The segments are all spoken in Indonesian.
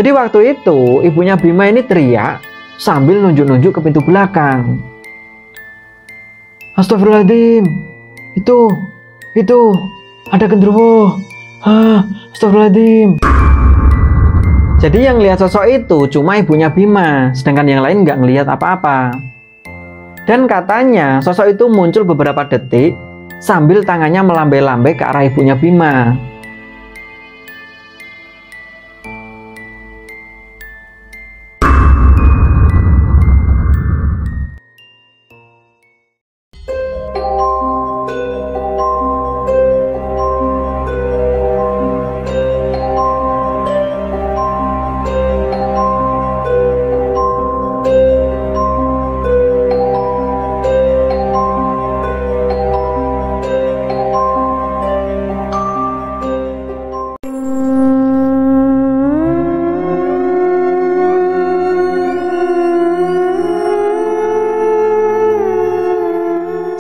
Jadi waktu itu ibunya Bima ini teriak sambil nunjuk-nunjuk ke pintu belakang. Astagfirullahaladzim, itu ada genderuwo. Astagfirullahaladzim. Jadi yang lihat sosok itu cuma ibunya Bima, sedangkan yang lain nggak ngelihat apa-apa. Dan katanya sosok itu muncul beberapa detik sambil tangannya melambai-lambai ke arah ibunya Bima.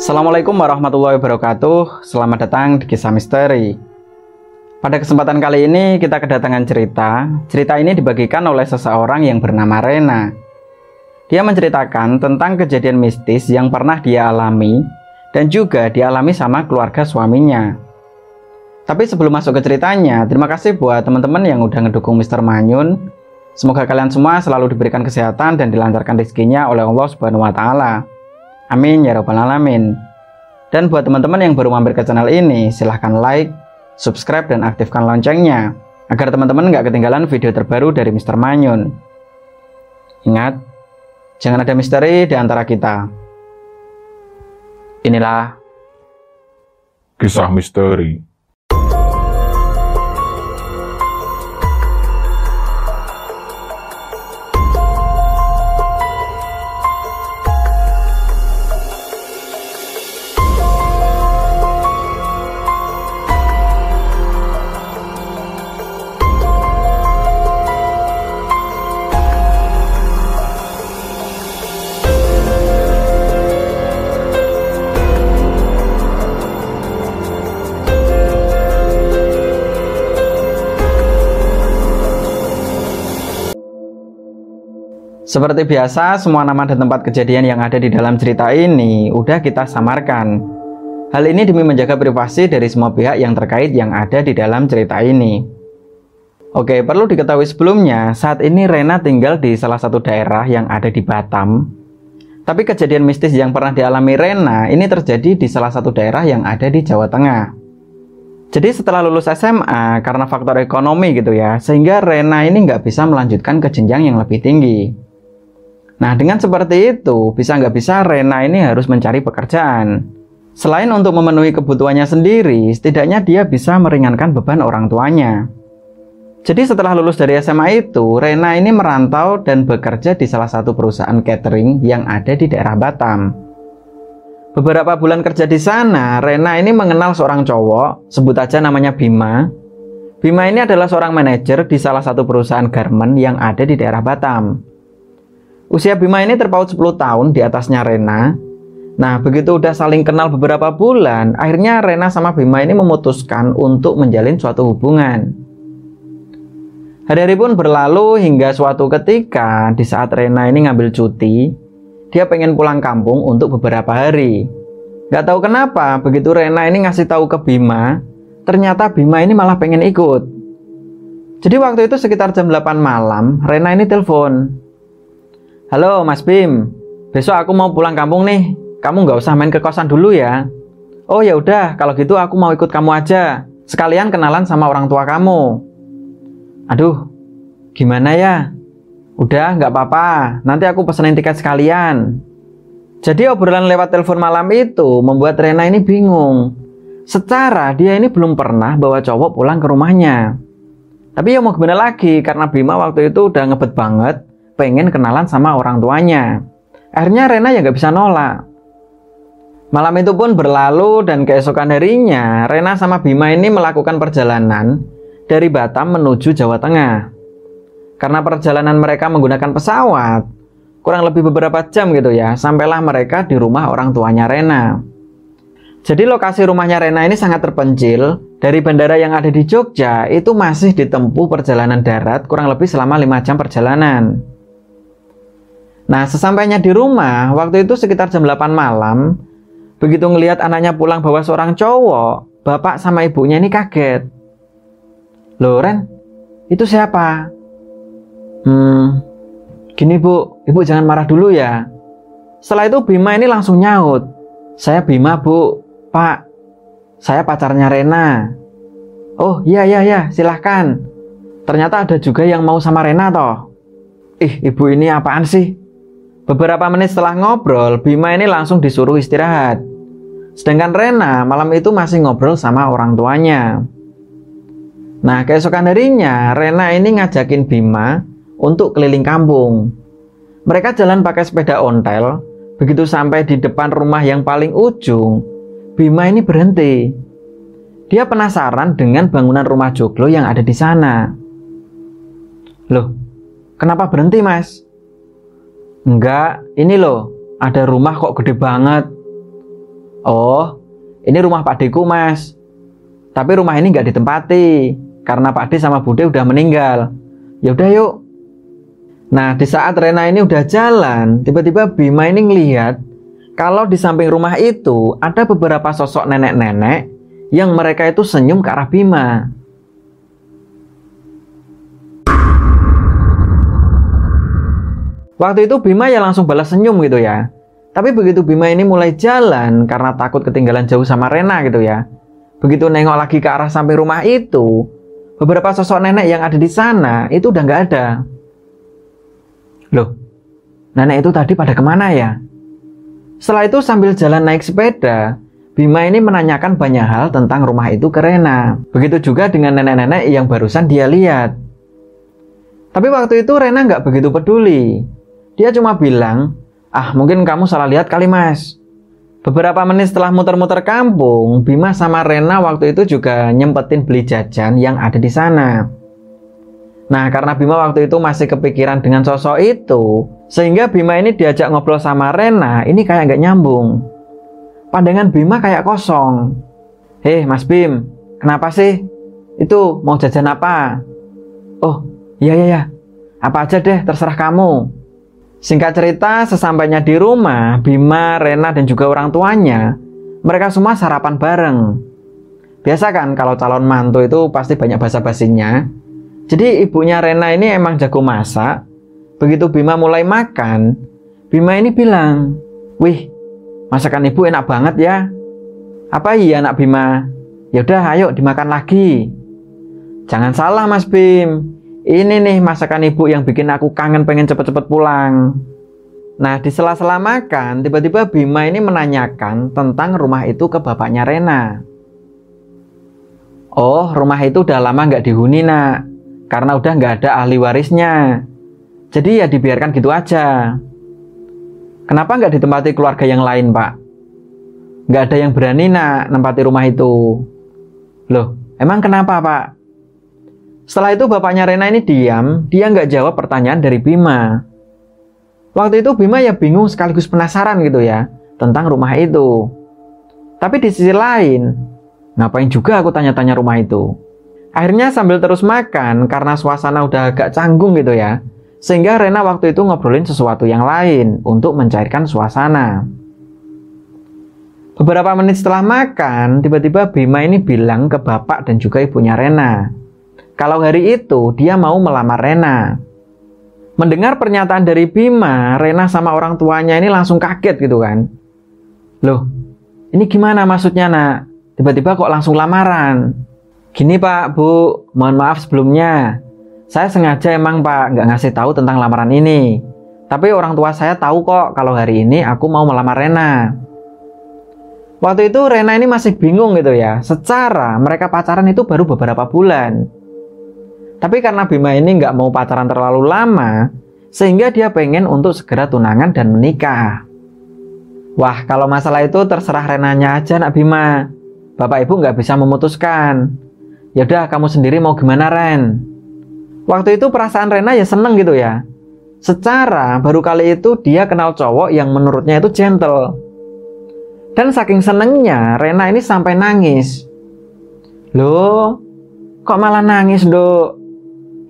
Assalamualaikum warahmatullahi wabarakatuh. Selamat datang di Kisah Misteri. Pada kesempatan kali ini kita kedatangan cerita. Cerita ini dibagikan oleh seseorang yang bernama Rena. Dia menceritakan tentang kejadian mistis yang pernah dia alami dan juga dialami sama keluarga suaminya. Tapi sebelum masuk ke ceritanya, terima kasih buat teman-teman yang udah ngedukung Mr. Manyun. Semoga kalian semua selalu diberikan kesehatan dan dilancarkan rezekinya oleh Allah Subhanahu wa Ta'ala. Amin ya rabbal alamin. Dan buat teman-teman yang baru mampir ke channel ini, silahkan like, subscribe, dan aktifkan loncengnya agar teman-teman nggak ketinggalan video terbaru dari Mr. Manyun. Ingat, jangan ada misteri di antara kita. Inilah Kisah Misteri. Seperti biasa, semua nama dan tempat kejadian yang ada di dalam cerita ini udah kita samarkan. Hal ini demi menjaga privasi dari semua pihak yang terkait yang ada di dalam cerita ini. Oke, perlu diketahui sebelumnya, saat ini Rena tinggal di salah satu daerah yang ada di Batam. Tapi kejadian mistis yang pernah dialami Rena ini terjadi di salah satu daerah yang ada di Jawa Tengah. Jadi setelah lulus SMA, karena faktor ekonomi gitu ya, sehingga Rena ini nggak bisa melanjutkan ke jenjang yang lebih tinggi. Nah, dengan seperti itu, bisa nggak bisa Rena ini harus mencari pekerjaan. Selain untuk memenuhi kebutuhannya sendiri, setidaknya dia bisa meringankan beban orang tuanya. Jadi setelah lulus dari SMA itu, Rena ini merantau dan bekerja di salah satu perusahaan catering yang ada di daerah Batam. Beberapa bulan kerja di sana, Rena ini mengenal seorang cowok, sebut aja namanya Bima. Bima ini adalah seorang manajer di salah satu perusahaan garment yang ada di daerah Batam. Usia Bima ini terpaut 10 tahun di atasnya Rena. Nah, begitu udah saling kenal beberapa bulan, akhirnya Rena sama Bima ini memutuskan untuk menjalin suatu hubungan. Hari-hari pun berlalu hingga suatu ketika di saat Rena ini ngambil cuti, dia pengen pulang kampung untuk beberapa hari. Gak tahu kenapa, begitu Rena ini ngasih tahu ke Bima, ternyata Bima ini malah pengen ikut. Jadi waktu itu sekitar jam 8 malam, Rena ini telepon. Halo Mas Bim, besok aku mau pulang kampung nih. Kamu nggak usah main ke kosan dulu ya. Oh ya udah, kalau gitu aku mau ikut kamu aja. Sekalian kenalan sama orang tua kamu. Aduh, gimana ya? Udah, nggak apa-apa. Nanti aku pesenin tiket sekalian. Jadi obrolan lewat telepon malam itu membuat Rena ini bingung. Secara dia ini belum pernah bawa cowok pulang ke rumahnya. Tapi ya mau gimana lagi, karena Bima waktu itu udah ngebet banget pengen kenalan sama orang tuanya. Akhirnya Rena ya nggak bisa nolak. Malam itu pun berlalu dan keesokan harinya Rena sama Bima ini melakukan perjalanan dari Batam menuju Jawa Tengah. Karena perjalanan mereka menggunakan pesawat, kurang lebih beberapa jam gitu ya, sampailah mereka di rumah orang tuanya Rena. Jadi lokasi rumahnya Rena ini sangat terpencil. Dari bandara yang ada di Jogja itu masih ditempuh perjalanan darat kurang lebih selama 5 jam perjalanan. Nah, sesampainya di rumah, waktu itu sekitar jam 8 malam, begitu ngelihat anaknya pulang bawa seorang cowok, bapak sama ibunya ini kaget. Loh Ren, itu siapa? Gini Bu, Ibu jangan marah dulu ya. Setelah itu Bima ini langsung nyaut. Saya Bima Bu, Pak, saya pacarnya Rena. Oh iya silahkan. Ternyata ada juga yang mau sama Rena toh. Ibu ini apaan sih? Beberapa menit setelah ngobrol, Bima ini langsung disuruh istirahat. Sedangkan Rena malam itu masih ngobrol sama orang tuanya. Nah, keesokan harinya Rena ini ngajakin Bima untuk keliling kampung. Mereka jalan pakai sepeda ontel. Begitu sampai di depan rumah yang paling ujung, Bima ini berhenti. Dia penasaran dengan bangunan rumah joglo yang ada di sana. Loh, kenapa berhenti Mas? Enggak, ini loh, ada rumah kok gede banget. Oh, ini rumah Pak Deku Mas. Tapi rumah ini nggak ditempati karena Pak De sama Bude udah meninggal. Ya udah yuk. Nah, di saat Rena ini udah jalan, tiba-tiba Bima ini ngelihat kalau di samping rumah itu ada beberapa sosok nenek-nenek yang mereka itu senyum ke arah Bima. Waktu itu Bima ya langsung balas senyum gitu ya. Tapi begitu Bima ini mulai jalan karena takut ketinggalan jauh sama Rena gitu ya. Begitu nengok lagi ke arah samping rumah itu, beberapa sosok nenek yang ada di sana itu udah nggak ada. Loh, nenek itu tadi pada kemana ya? Setelah itu sambil jalan naik sepeda, Bima ini menanyakan banyak hal tentang rumah itu ke Rena. Begitu juga dengan nenek-nenek yang barusan dia lihat. Tapi waktu itu Rena nggak begitu peduli. Dia cuma bilang, mungkin kamu salah lihat kali Mas. Beberapa menit setelah muter-muter kampung, Bima sama Rena waktu itu juga nyempetin beli jajan yang ada di sana. Nah, karena Bima waktu itu masih kepikiran dengan sosok itu, sehingga Bima ini diajak ngobrol sama Rena, ini kayak nggak nyambung. Pandangan Bima kayak kosong. Hei Mas Bim, kenapa sih? Itu mau jajan apa? Oh, iya. Apa aja deh, terserah kamu. Singkat cerita, sesampainya di rumah, Bima, Rena, dan juga orang tuanya, mereka semua sarapan bareng. Biasa kan kalau calon mantu itu pasti banyak basa-basinya. Jadi ibunya Rena ini emang jago masak. Begitu Bima mulai makan, Bima ini bilang, "Wih, masakan ibu enak banget ya." "Apa iya anak Bima?" "Yaudah ayo dimakan lagi." "Jangan salah Mas Bim, ini nih masakan ibu yang bikin aku kangen pengen cepet-cepet pulang." Nah, di sela-sela makan, tiba-tiba Bima ini menanyakan tentang rumah itu ke bapaknya Rena. "Oh, rumah itu udah lama nggak dihuni nak, karena udah nggak ada ahli warisnya. Jadi ya dibiarkan gitu aja." "Kenapa nggak ditempati keluarga yang lain Pak?" "Nggak ada yang berani nak nempati rumah itu." "Loh, emang kenapa Pak?" Setelah itu bapaknya Rena ini diam, dia nggak jawab pertanyaan dari Bima. Waktu itu Bima ya bingung sekaligus penasaran gitu ya, tentang rumah itu. Tapi di sisi lain, ngapain juga aku tanya-tanya rumah itu. Akhirnya sambil terus makan, karena suasana udah agak canggung gitu ya, sehingga Rena waktu itu ngobrolin sesuatu yang lain untuk mencairkan suasana. Beberapa menit setelah makan, tiba-tiba Bima ini bilang ke bapak dan juga ibunya Rena, kalau hari itu dia mau melamar Rena. Mendengar pernyataan dari Bima, Rena sama orang tuanya ini langsung kaget gitu kan. Loh, ini gimana maksudnya nak? Tiba-tiba kok langsung lamaran? Gini Pak, Bu, mohon maaf sebelumnya. Saya sengaja emang Pak nggak ngasih tahu tentang lamaran ini. Tapi orang tua saya tahu kok kalau hari ini aku mau melamar Rena. Waktu itu Rena ini masih bingung gitu ya. Secara mereka pacaran itu baru beberapa bulan. Tapi karena Bima ini nggak mau pacaran terlalu lama, sehingga dia pengen untuk segera tunangan dan menikah. Wah, kalau masalah itu terserah Renanya aja nak Bima. Bapak ibu nggak bisa memutuskan. Yaudah kamu sendiri mau gimana Ren? Waktu itu perasaan Rena ya seneng gitu ya. Secara baru kali itu dia kenal cowok yang menurutnya itu gentle. Dan saking senengnya, Rena ini sampai nangis. Loh, kok malah nangis, Dok?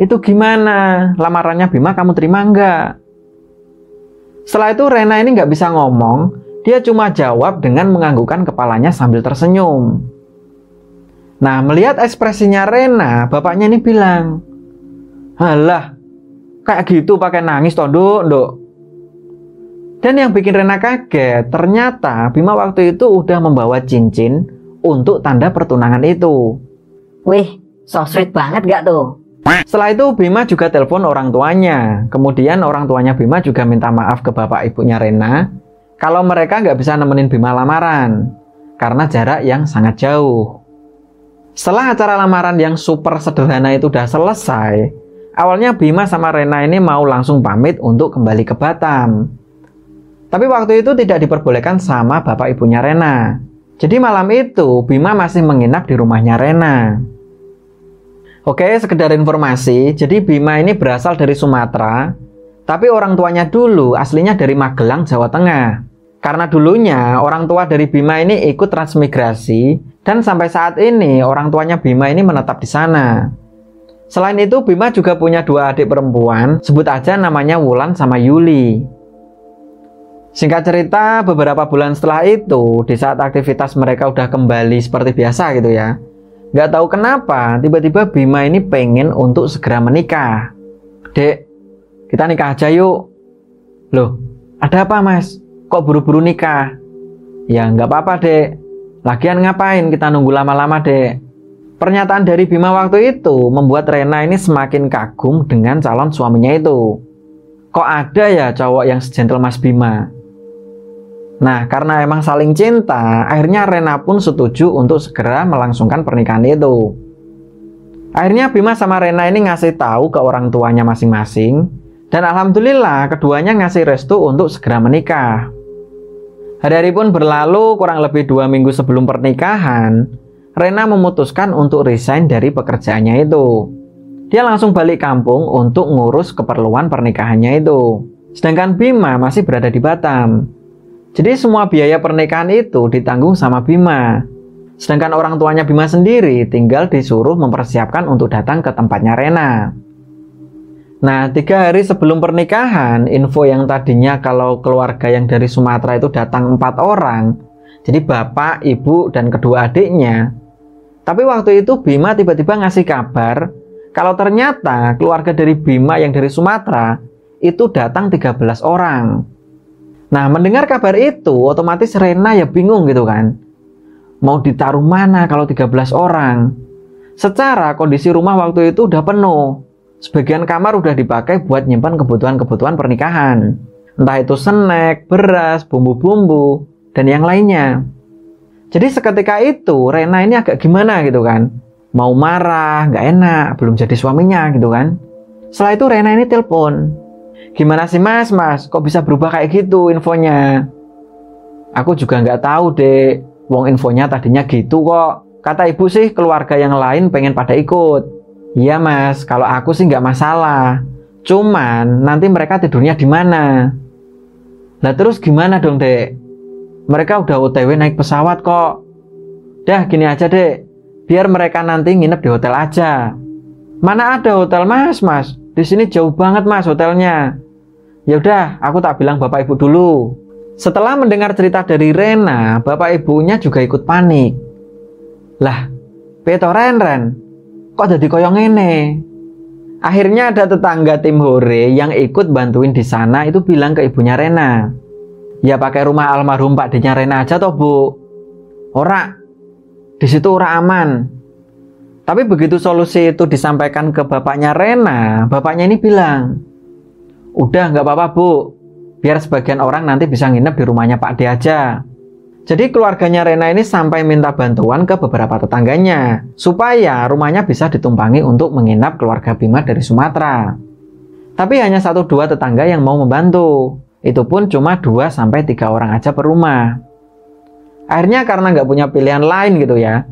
Itu gimana? Lamarannya Bima kamu terima nggak? Setelah itu Rena ini nggak bisa ngomong, dia cuma jawab dengan menganggukkan kepalanya sambil tersenyum. Nah, melihat ekspresinya Rena, bapaknya ini bilang, "Halah, kayak gitu pakai nangis toh, Dok." Dan yang bikin Rena kaget, ternyata Bima waktu itu udah membawa cincin untuk tanda pertunangan itu. Wih, so sweet banget gak tuh? Setelah itu Bima juga telepon orang tuanya. Kemudian orang tuanya Bima juga minta maaf ke bapak ibunya Rena kalau mereka nggak bisa nemenin Bima lamaran karena jarak yang sangat jauh. Setelah acara lamaran yang super sederhana itu udah selesai, awalnya Bima sama Rena ini mau langsung pamit untuk kembali ke Batam. Tapi waktu itu tidak diperbolehkan sama bapak ibunya Rena. Jadi malam itu Bima masih menginap di rumahnya Rena. Oke, sekedar informasi, jadi Bima ini berasal dari Sumatera, tapi orang tuanya dulu aslinya dari Magelang, Jawa Tengah. Karena dulunya orang tua dari Bima ini ikut transmigrasi, dan sampai saat ini orang tuanya Bima ini menetap di sana. Selain itu, Bima juga punya 2 adik perempuan, sebut aja namanya Wulan sama Yuli. Singkat cerita, beberapa bulan setelah itu, di saat aktivitas mereka udah kembali seperti biasa gitu ya, nggak tahu kenapa, tiba-tiba Bima ini pengen untuk segera menikah. "Dek, kita nikah aja yuk." "Loh, ada apa mas? Kok buru-buru nikah?" "Ya nggak apa-apa dek. Lagian ngapain kita nunggu lama-lama dek?" Pernyataan dari Bima waktu itu membuat Rena ini semakin kagum dengan calon suaminya itu. Kok ada ya cowok yang segentle Mas Bima? Nah, karena emang saling cinta, akhirnya Rena pun setuju untuk segera melangsungkan pernikahan itu. Akhirnya Bima sama Rena ini ngasih tahu ke orang tuanya masing-masing, dan alhamdulillah keduanya ngasih restu untuk segera menikah. Hari-hari pun berlalu, kurang lebih 2 minggu sebelum pernikahan, Rena memutuskan untuk resign dari pekerjaannya itu. Dia langsung balik kampung untuk ngurus keperluan pernikahannya itu. Sedangkan Bima masih berada di Batam. Jadi semua biaya pernikahan itu ditanggung sama Bima. Sedangkan orang tuanya Bima sendiri tinggal disuruh mempersiapkan untuk datang ke tempatnya Rena. Nah, 3 hari sebelum pernikahan, info yang tadinya kalau keluarga yang dari Sumatera itu datang 4 orang, jadi bapak, ibu, dan kedua adiknya. Tapi waktu itu Bima tiba-tiba ngasih kabar kalau ternyata keluarga dari Bima yang dari Sumatera itu datang 13 orang. Nah, mendengar kabar itu, otomatis Rena ya bingung gitu kan. Mau ditaruh mana kalau 13 orang? Secara kondisi rumah waktu itu udah penuh. Sebagian kamar udah dipakai buat nyimpan kebutuhan-kebutuhan pernikahan. Entah itu snack, beras, bumbu-bumbu, dan yang lainnya. Jadi seketika itu, Rena ini agak gimana gitu kan. Mau marah, nggak enak, belum jadi suaminya gitu kan. Setelah itu Rena ini telepon. "Gimana sih mas, kok bisa berubah kayak gitu infonya?" "Aku juga nggak tahu dek, wong infonya tadinya gitu kok. Kata ibu sih keluarga yang lain pengen pada ikut." "Iya mas, kalau aku sih nggak masalah. Cuman nanti mereka tidurnya di mana?" "Lah terus gimana dong dek? Mereka udah OTW naik pesawat kok." "Dah gini aja dek, biar mereka nanti nginep di hotel aja." "Mana ada hotel mas, di sini jauh banget mas hotelnya." "Ya udah, aku tak bilang bapak ibu dulu." Setelah mendengar cerita dari Rena, bapak ibunya juga ikut panik. "Lah, peto Ren, kok jadi koyong ini?" Akhirnya ada tetangga tim hore yang ikut bantuin di sana itu bilang ke ibunya Rena, "Ya pakai rumah almarhum Pak D-nya Rena aja toh bu. Ora, di situ ora aman." Tapi begitu solusi itu disampaikan ke bapaknya Rena, bapaknya ini bilang, "Udah nggak apa-apa bu, biar sebagian orang nanti bisa nginep di rumahnya Pak D aja." Jadi keluarganya Rena ini sampai minta bantuan ke beberapa tetangganya, supaya rumahnya bisa ditumpangi untuk menginap keluarga Bima dari Sumatera. Tapi hanya 1-2 tetangga yang mau membantu, itu pun cuma 2-3 orang aja per rumah. Akhirnya karena nggak punya pilihan lain gitu ya,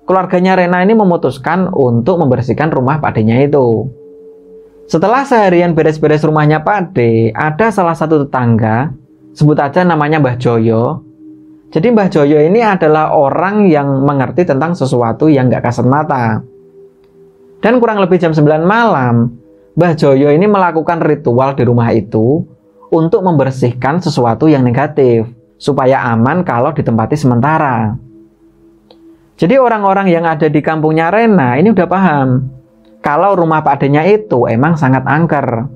keluarganya Rena ini memutuskan untuk membersihkan rumah Pak D-nya itu. Setelah seharian beres-beres rumahnya Pak D, ada salah satu tetangga, sebut aja namanya Mbah Joyo. Jadi Mbah Joyo ini adalah orang yang mengerti tentang sesuatu yang gak kasat mata. Dan kurang lebih jam 9 malam, Mbah Joyo ini melakukan ritual di rumah itu untuk membersihkan sesuatu yang negatif, supaya aman kalau ditempati sementara. Jadi orang-orang yang ada di kampungnya Rena ini udah paham kalau rumah Pak D-nya itu emang sangat angker.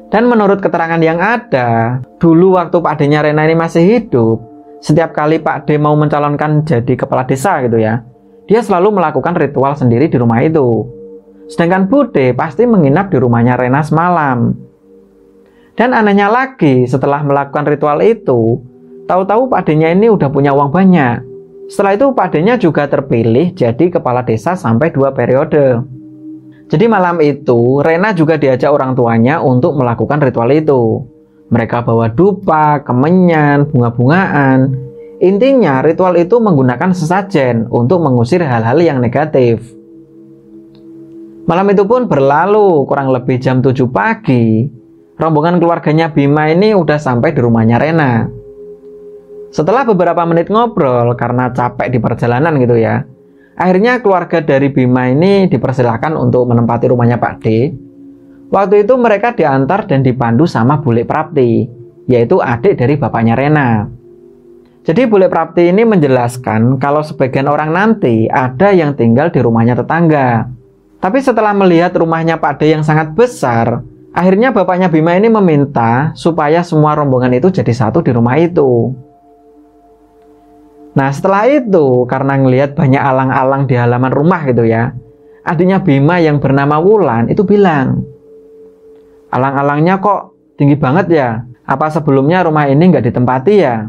Dan menurut keterangan yang ada, dulu waktu Pak D-nya Rena ini masih hidup, setiap kali Pak D mau mencalonkan jadi kepala desa gitu ya, dia selalu melakukan ritual sendiri di rumah itu. Sedangkan Bude pasti menginap di rumahnya Rena semalam. Dan anehnya lagi, setelah melakukan ritual itu, tahu-tahu Pak D-nya ini udah punya uang banyak. Setelah itu Pak D-nya juga terpilih jadi kepala desa sampai 2 periode. Jadi malam itu Rena juga diajak orang tuanya untuk melakukan ritual itu. Mereka bawa dupa, kemenyan, bunga-bungaan. Intinya ritual itu menggunakan sesajen untuk mengusir hal-hal yang negatif. Malam itu pun berlalu, kurang lebih jam 7 pagi. Rombongan keluarganya Bima ini udah sampai di rumahnya Rena. Setelah beberapa menit ngobrol karena capek di perjalanan gitu ya, akhirnya keluarga dari Bima ini dipersilahkan untuk menempati rumahnya Pak D. Waktu itu mereka diantar dan dipandu sama Bule Prapti, yaitu adik dari bapaknya Rena. Jadi Bule Prapti ini menjelaskan kalau sebagian orang nanti ada yang tinggal di rumahnya tetangga. Tapi setelah melihat rumahnya Pak D yang sangat besar, akhirnya bapaknya Bima ini meminta supaya semua rombongan itu jadi satu di rumah itu. Nah setelah itu, karena ngelihat banyak alang-alang di halaman rumah gitu ya, adiknya Bima yang bernama Wulan itu bilang, alang-alangnya kok tinggi banget ya? Apa sebelumnya rumah ini nggak ditempati ya?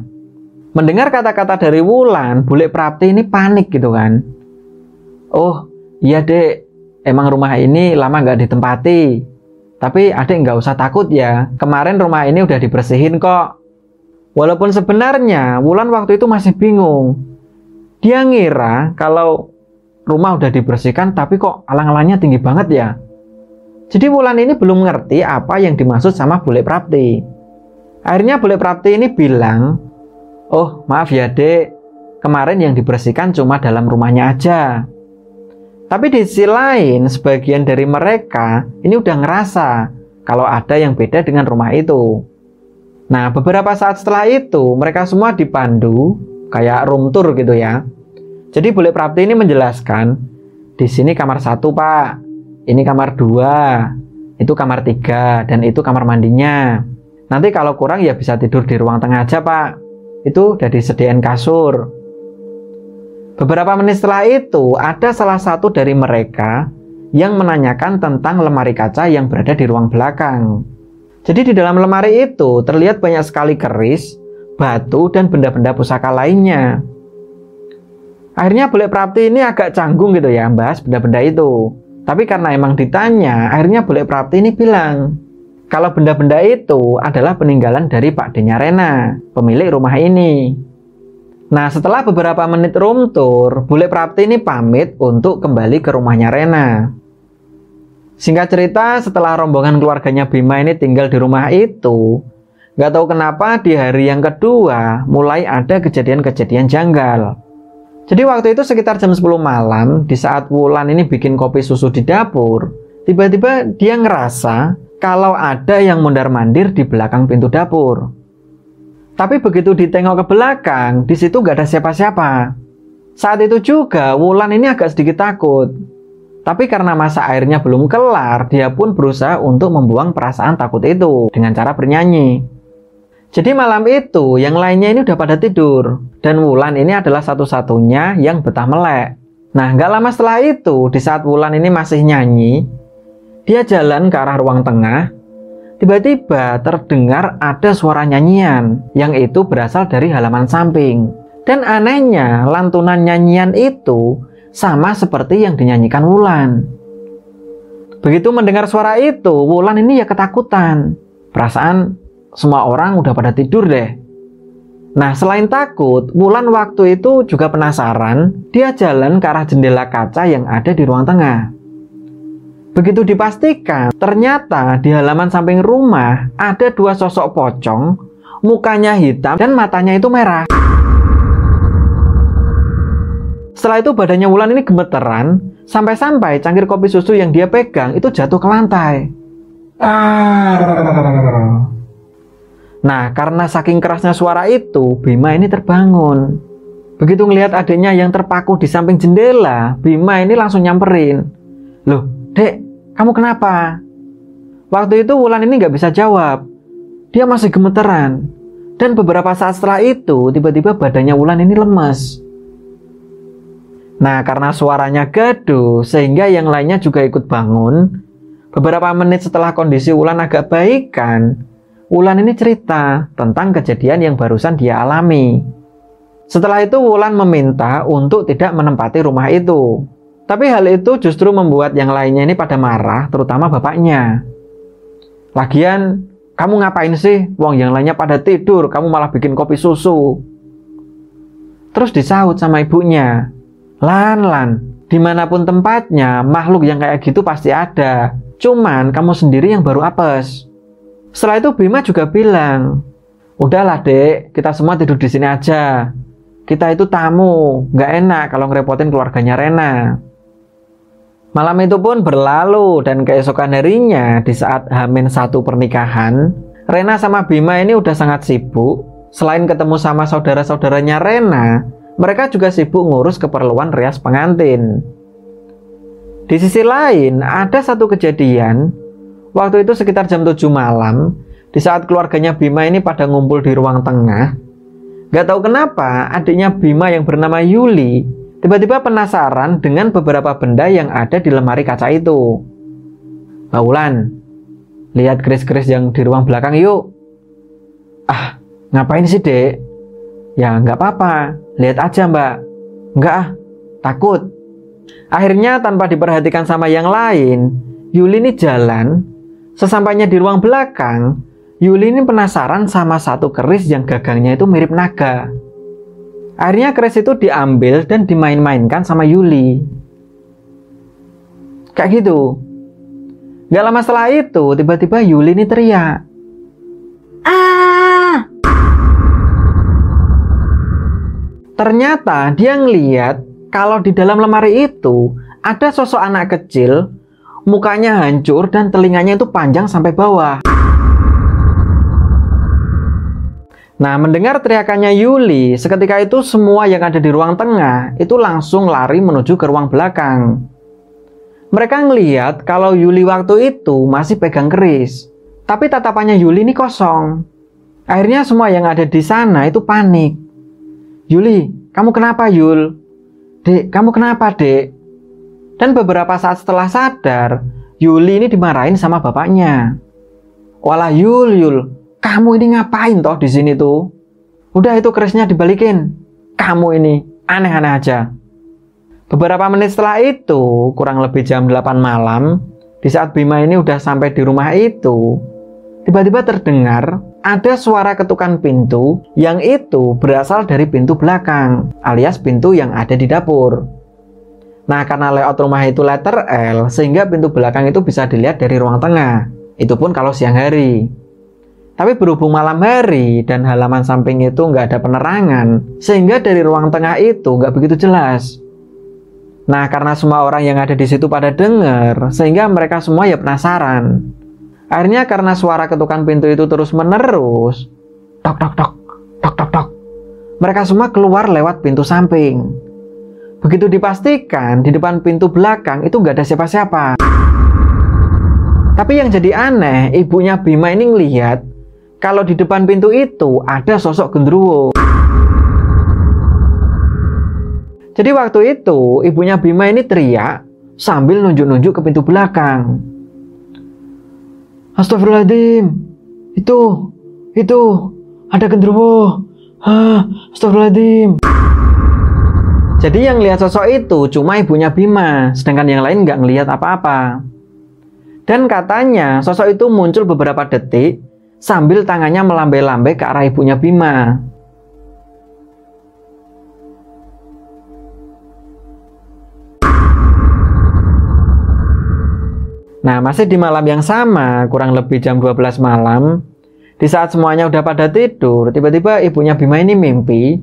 Mendengar kata-kata dari Wulan, Bule Prapti ini panik gitu kan. Oh iya dek, emang rumah ini lama nggak ditempati. Tapi adek nggak usah takut ya, kemarin rumah ini udah dibersihin kok. Walaupun sebenarnya Wulan waktu itu masih bingung. Dia ngira kalau rumah udah dibersihkan tapi kok alang-alangnya tinggi banget ya. Jadi Wulan ini belum ngerti apa yang dimaksud sama Bule Prapti. Akhirnya Bule Prapti ini bilang, oh maaf ya dek, kemarin yang dibersihkan cuma dalam rumahnya aja. Tapi di sisi lain sebagian dari mereka ini udah ngerasa kalau ada yang beda dengan rumah itu. Nah, beberapa saat setelah itu, mereka semua dipandu, kayak room tour gitu ya. Jadi Bule Prapti ini menjelaskan, di sini kamar 1 Pak, ini kamar 2, itu kamar 3, dan itu kamar mandinya. Nanti kalau kurang ya bisa tidur di ruang tengah aja Pak, itu udah disediain kasur. Beberapa menit setelah itu, ada salah satu dari mereka yang menanyakan tentang lemari kaca yang berada di ruang belakang. Jadi di dalam lemari itu terlihat banyak sekali keris, batu, dan benda-benda pusaka lainnya. Akhirnya Bule Prapti ini agak canggung gitu ya bahas benda-benda itu. Tapi karena emang ditanya, akhirnya Bule Prapti ini bilang kalau benda-benda itu adalah peninggalan dari Pak D-nya Rena, pemilik rumah ini. Nah setelah beberapa menit room tour, Bule Prapti ini pamit untuk kembali ke rumahnya Rena. Singkat cerita, setelah rombongan keluarganya Bima ini tinggal di rumah itu, nggak tahu kenapa di hari yang kedua mulai ada kejadian-kejadian janggal. Jadi waktu itu sekitar jam 10 malam, di saat Wulan ini bikin kopi susu di dapur, tiba-tiba dia ngerasa kalau ada yang mondar-mandir di belakang pintu dapur. Tapi begitu ditengok ke belakang, di situ nggak ada siapa-siapa. Saat itu juga Wulan ini agak sedikit takut. Tapi karena masa airnya belum kelar, dia pun berusaha untuk membuang perasaan takut itu dengan cara bernyanyi. Jadi malam itu, yang lainnya ini udah pada tidur. Dan Wulan ini adalah satu-satunya yang betah melek. Nah, nggak lama setelah itu, di saat Wulan ini masih nyanyi, dia jalan ke arah ruang tengah. Tiba-tiba terdengar ada suara nyanyian, yang itu berasal dari halaman samping. Dan anehnya, lantunan nyanyian itu sama seperti yang dinyanyikan Wulan. Begitu mendengar suara itu, Wulan ini ya ketakutan. Perasaan semua orang udah pada tidur deh. Nah, selain takut, Wulan waktu itu juga penasaran. Dia jalan ke arah jendela kaca yang ada di ruang tengah. Begitu dipastikan, ternyata di halaman samping rumah ada 2 sosok pocong, mukanya hitam dan matanya itu merah. Setelah itu badannya Wulan ini gemeteran, sampai-sampai cangkir kopi susu yang dia pegang itu jatuh ke lantai. Nah, karena saking kerasnya suara itu, Bima ini terbangun. Begitu ngelihat adiknya yang terpaku di samping jendela, Bima ini langsung nyamperin. Loh, Dek, kamu kenapa? Waktu itu Wulan ini nggak bisa jawab. Dia masih gemeteran. Dan beberapa saat setelah itu, tiba-tiba badannya Wulan ini lemas. Nah, karena suaranya gaduh, sehingga yang lainnya juga ikut bangun. Beberapa menit setelah kondisi Wulan agak baikan, Wulan ini cerita tentang kejadian yang barusan dia alami. Setelah itu Wulan meminta untuk tidak menempati rumah itu. Tapi hal itu justru membuat yang lainnya ini pada marah, terutama bapaknya. Lagian, kamu ngapain sih? Wong yang lainnya pada tidur, kamu malah bikin kopi susu. Terus disaut sama ibunya. Lan, dimanapun tempatnya, makhluk yang kayak gitu pasti ada. Cuman kamu sendiri yang baru apes. Setelah itu Bima juga bilang, udahlah Dek, kita semua tidur di sini aja. Kita itu tamu, nggak enak kalau ngerepotin keluarganya Rena. Malam itu pun berlalu dan keesokan harinya di saat H-1 pernikahan, Rena sama Bima ini udah sangat sibuk. Selain ketemu sama saudara-saudaranya Rena, mereka juga sibuk ngurus keperluan rias pengantin. Di sisi lain, ada satu kejadian. Waktu itu sekitar jam 7 malam, di saat keluarganya Bima ini pada ngumpul di ruang tengah. Gak tahu kenapa, adiknya Bima yang bernama Yuli tiba-tiba penasaran dengan beberapa benda yang ada di lemari kaca itu. Mbak Wulan, lihat keris-keris yang di ruang belakang yuk. Ah, ngapain sih Dek? Ya nggak apa-apa, lihat aja Mbak. Nggak ah, takut. Akhirnya tanpa diperhatikan sama yang lain, Yuli ini jalan. Sesampainya di ruang belakang, Yuli ini penasaran sama satu keris yang gagangnya itu mirip naga. Akhirnya keris itu diambil dan dimain-mainkan sama Yuli. Kayak gitu. Gak lama setelah itu, tiba-tiba Yuli ini teriak. Ah! Ternyata dia ngeliat kalau di dalam lemari itu ada sosok anak kecil, mukanya hancur dan telinganya itu panjang sampai bawah. Nah, mendengar teriakannya Yuli, seketika itu semua yang ada di ruang tengah itu langsung lari menuju ke ruang belakang. Mereka ngeliat kalau Yuli waktu itu masih pegang keris, tapi tatapannya Yuli ini kosong. Akhirnya semua yang ada di sana itu panik. Yuli, kamu kenapa Yul? Dek, kamu kenapa Dek? Dan beberapa saat setelah sadar, Yuli ini dimarahin sama bapaknya. Walah Yul, kamu ini ngapain toh di sini tuh? Udah itu kerisnya dibalikin. Kamu ini aneh-aneh aja. Beberapa menit setelah itu, kurang lebih jam 8 malam, di saat Bima ini udah sampai di rumah itu, tiba-tiba terdengar ada suara ketukan pintu yang itu berasal dari pintu belakang, alias pintu yang ada di dapur. Nah, karena layout rumah itu letter L, sehingga pintu belakang itu bisa dilihat dari ruang tengah. Itu pun kalau siang hari. Tapi berhubung malam hari dan halaman samping itu nggak ada penerangan, sehingga dari ruang tengah itu nggak begitu jelas. Nah, karena semua orang yang ada di situ pada dengar, sehingga mereka semua ya penasaran. Akhirnya karena suara ketukan pintu itu terus menerus, tok tok tok, tok tok tok, mereka semua keluar lewat pintu samping. Begitu dipastikan di depan pintu belakang itu nggak ada siapa-siapa. Tapi yang jadi aneh, ibunya Bima ini ngelihat kalau di depan pintu itu ada sosok genderuwo. Jadi waktu itu ibunya Bima ini teriak sambil nunjuk-nunjuk ke pintu belakang. Astagfirullahaladzim, itu ada genderuwo. Astagfirullahaladzim. Jadi yang lihat sosok itu cuma ibunya Bima, sedangkan yang lain nggak ngelihat apa-apa. Dan katanya sosok itu muncul beberapa detik sambil tangannya melambai-lambai ke arah ibunya Bima. Nah, masih di malam yang sama, kurang lebih jam 12 malam, di saat semuanya udah pada tidur, tiba-tiba ibunya Bima ini mimpi.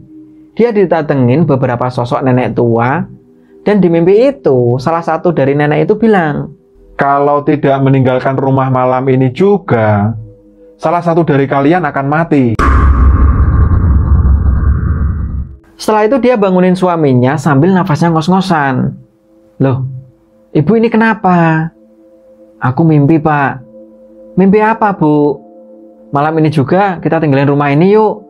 dia didatengin beberapa sosok nenek tua, dan di mimpi itu salah satu dari nenek itu bilang, Kalau tidak meninggalkan rumah malam ini juga, salah satu dari kalian akan mati. setelah itu dia bangunin suaminya sambil nafasnya ngos-ngosan. Loh, ibu ini kenapa? Aku mimpi, Pak. Mimpi apa, Bu? Malam ini juga kita tinggalin rumah ini yuk.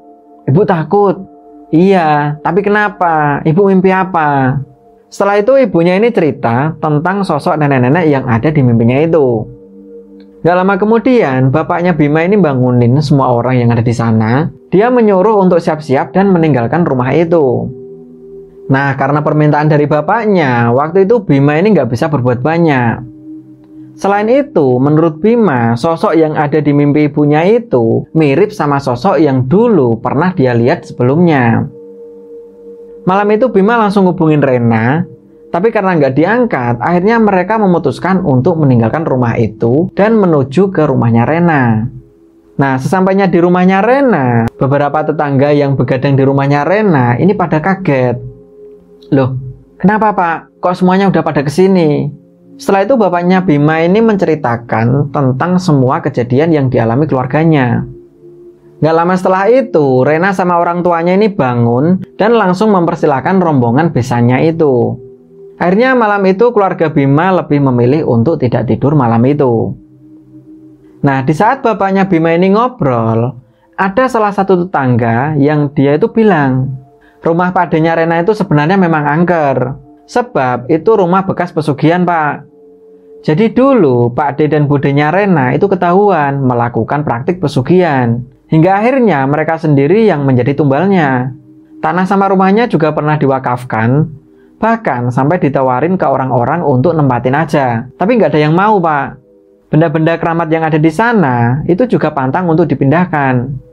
Ibu takut. Iya, tapi kenapa? Ibu mimpi apa? Setelah itu ibunya ini cerita tentang sosok nenek-nenek yang ada di mimpinya itu. Gak lama kemudian, bapaknya Bima ini bangunin semua orang yang ada di sana. Dia menyuruh untuk siap-siap dan meninggalkan rumah itu. Nah, karena permintaan dari bapaknya, waktu itu Bima ini nggak bisa berbuat banyak. Selain itu, menurut Bima, sosok yang ada di mimpi ibunya itu mirip sama sosok yang dulu pernah dia lihat sebelumnya. Malam itu Bima langsung hubungin Rena, tapi karena nggak diangkat, akhirnya mereka memutuskan untuk meninggalkan rumah itu dan menuju ke rumahnya Rena. Nah, sesampainya di rumahnya Rena, beberapa tetangga yang begadang di rumahnya Rena ini pada kaget. Loh, kenapa Pak? Kok semuanya udah pada kesini? Setelah itu bapaknya Bima ini menceritakan tentang semua kejadian yang dialami keluarganya. Gak lama setelah itu, Rena sama orang tuanya ini bangun dan langsung mempersilahkan rombongan besannya itu. Akhirnya malam itu keluarga Bima lebih memilih untuk tidak tidur malam itu. Nah, di saat bapaknya Bima ini ngobrol, ada salah satu tetangga yang dia itu bilang, rumah Pak D-nya Rena itu sebenarnya memang angker. Sebab itu rumah bekas pesugihan, Pak. Jadi dulu Pak D dan Bude-nya Rena itu ketahuan melakukan praktik pesugihan. Hingga akhirnya mereka sendiri yang menjadi tumbalnya. Tanah sama rumahnya juga pernah diwakafkan. Bahkan sampai ditawarin ke orang-orang untuk nempatin aja. Tapi nggak ada yang mau, Pak. Benda-benda keramat yang ada di sana itu juga pantang untuk dipindahkan.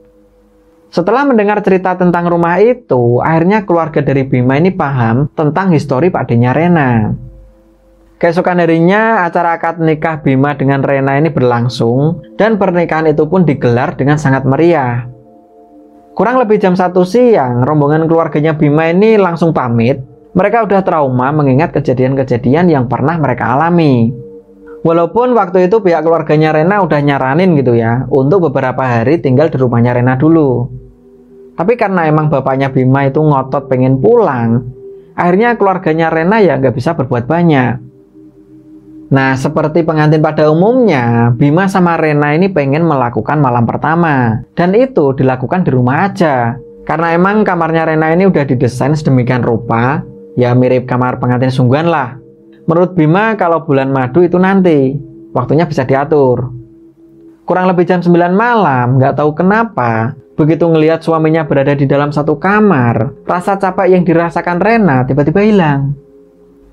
Setelah mendengar cerita tentang rumah itu, akhirnya keluarga dari Bima ini paham tentang histori Pak D-nya Rena. Keesokan harinya, acara akad nikah Bima dengan Rena ini berlangsung, dan pernikahan itu pun digelar dengan sangat meriah. Kurang lebih jam 1 siang, rombongan keluarganya Bima ini langsung pamit. Mereka udah trauma mengingat kejadian-kejadian yang pernah mereka alami. Walaupun waktu itu pihak keluarganya Rena udah nyaranin gitu ya, untuk beberapa hari tinggal di rumahnya Rena dulu. Tapi karena emang bapaknya Bima itu ngotot pengen pulang, akhirnya keluarganya Rena ya nggak bisa berbuat banyak. Nah, seperti pengantin pada umumnya, Bima sama Rena ini pengen melakukan malam pertama. Dan itu dilakukan di rumah aja. Karena emang kamarnya Rena ini udah didesain sedemikian rupa, ya mirip kamar pengantin sungguhan lah. Menurut Bima, kalau bulan madu itu nanti, waktunya bisa diatur. Kurang lebih jam 9 malam, nggak tahu kenapa, begitu ngelihat suaminya berada di dalam satu kamar, rasa capek yang dirasakan Rena tiba-tiba hilang.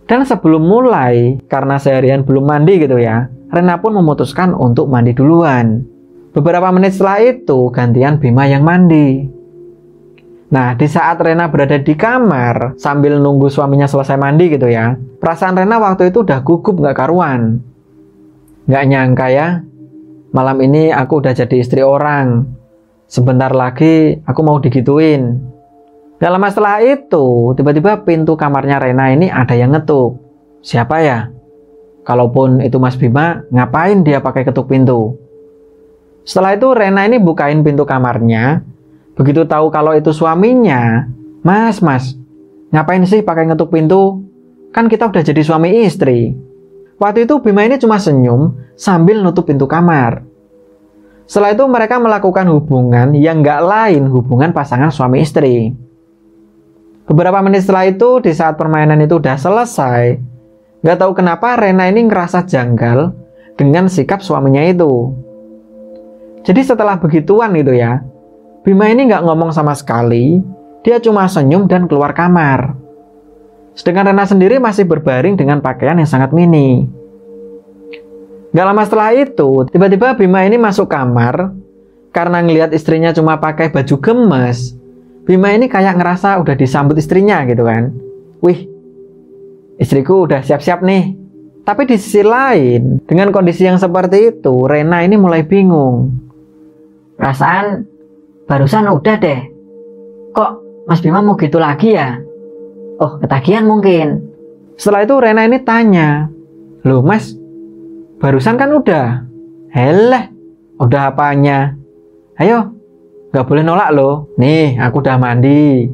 Dan sebelum mulai, karena seharian belum mandi gitu ya, Rena pun memutuskan untuk mandi duluan. Beberapa menit setelah itu, gantian Bima yang mandi. Nah, di saat Rena berada di kamar, sambil nunggu suaminya selesai mandi gitu ya, perasaan Rena waktu itu udah gugup gak karuan. Gak nyangka ya, malam ini aku udah jadi istri orang. Sebentar lagi aku mau digituin. Gak lama setelah itu, tiba-tiba pintu kamarnya Rena ini ada yang ngetuk. Siapa ya? Kalaupun itu Mas Bima, ngapain dia pakai ketuk pintu? Setelah itu Rena ini bukain pintu kamarnya. Begitu tahu kalau itu suaminya, Mas, ngapain sih pakai ngetuk pintu? Kan kita udah jadi suami istri. Waktu itu Bima ini cuma senyum sambil nutup pintu kamar. Setelah itu mereka melakukan hubungan yang nggak lain hubungan pasangan suami istri. Beberapa menit setelah itu, di saat permainan itu udah selesai, nggak tahu kenapa Rena ini ngerasa janggal dengan sikap suaminya itu. Jadi setelah begituan gitu ya, Bima ini nggak ngomong sama sekali, dia cuma senyum dan keluar kamar. Sedangkan Rena sendiri masih berbaring dengan pakaian yang sangat mini. Gak lama setelah itu, tiba-tiba Bima ini masuk kamar. Karena ngelihat istrinya cuma pakai baju gemes, Bima ini kayak ngerasa udah disambut istrinya gitu kan. Wih, istriku udah siap-siap nih. Tapi di sisi lain, dengan kondisi yang seperti itu, Rena ini mulai bingung. Perasaan barusan udah deh. Kok Mas Bima mau gitu lagi ya? Oh, ketagihan mungkin. Setelah itu Rena ini tanya, "Loh mas, barusan kan udah." "Heleh, udah apanya? Ayo, gak boleh nolak loh. Nih, aku udah mandi."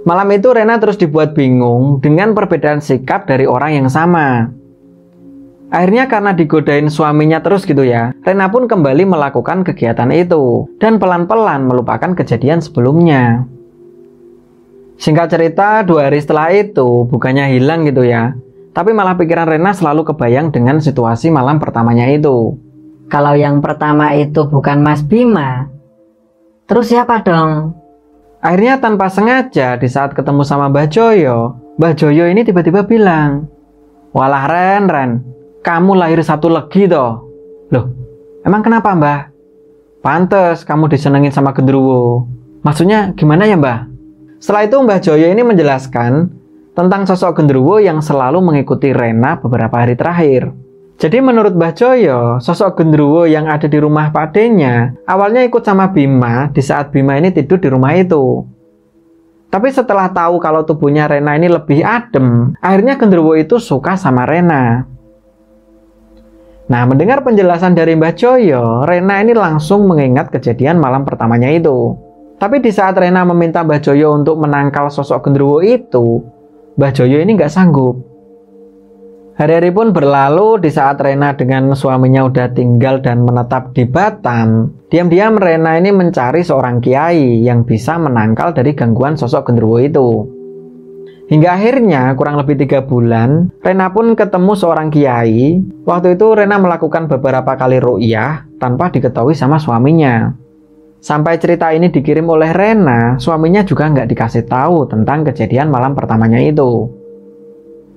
Malam itu Rena terus dibuat bingung dengan perbedaan sikap dari orang yang sama. Akhirnya karena digodain suaminya terus gitu ya, Rena pun kembali melakukan kegiatan itu dan pelan-pelan melupakan kejadian sebelumnya. Singkat cerita, 2 hari setelah itu bukannya hilang gitu ya, tapi malah pikiran Rena selalu kebayang dengan situasi malam pertamanya itu. Kalau yang pertama itu bukan Mas Bima, terus siapa dong? Akhirnya tanpa sengaja di saat ketemu sama Mbah Joyo ini tiba-tiba bilang, "Walah Ren, kamu lahir satu legi toh." "Loh, emang kenapa Mbah?" "Pantes kamu disenengin sama genderuwo." "Maksudnya gimana ya Mbah?" Setelah itu Mbah Joyo ini menjelaskan tentang sosok genderuwo yang selalu mengikuti Rena beberapa hari terakhir. Jadi menurut Mbah Joyo, sosok genderuwo yang ada di rumah pakdenya awalnya ikut sama Bima di saat Bima ini tidur di rumah itu. Tapi setelah tahu kalau tubuhnya Rena ini lebih adem, akhirnya genderuwo itu suka sama Rena. Nah, mendengar penjelasan dari Mbah Joyo, Rena ini langsung mengingat kejadian malam pertamanya itu. Tapi di saat Rena meminta Mbah Joyo untuk menangkal sosok genderuwo itu, Mbah Joyo ini nggak sanggup. Hari-hari pun berlalu di saat Rena dengan suaminya udah tinggal dan menetap di Batam. Diam-diam Rena ini mencari seorang kiai yang bisa menangkal dari gangguan sosok genderuwo itu. Hingga akhirnya kurang lebih 3 bulan, Rena pun ketemu seorang kiai. Waktu itu Rena melakukan beberapa kali ruqyah tanpa diketahui sama suaminya. Sampai cerita ini dikirim oleh Rena, suaminya juga nggak dikasih tahu tentang kejadian malam pertamanya itu.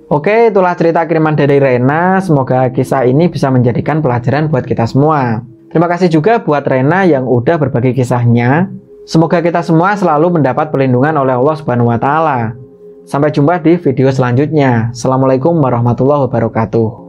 Oke, itulah cerita kiriman dari Rena. Semoga kisah ini bisa menjadikan pelajaran buat kita semua. Terima kasih juga buat Rena yang udah berbagi kisahnya. Semoga kita semua selalu mendapat perlindungan oleh Allah Subhanahu wa Ta'ala. Sampai jumpa di video selanjutnya. Assalamualaikum warahmatullahi wabarakatuh.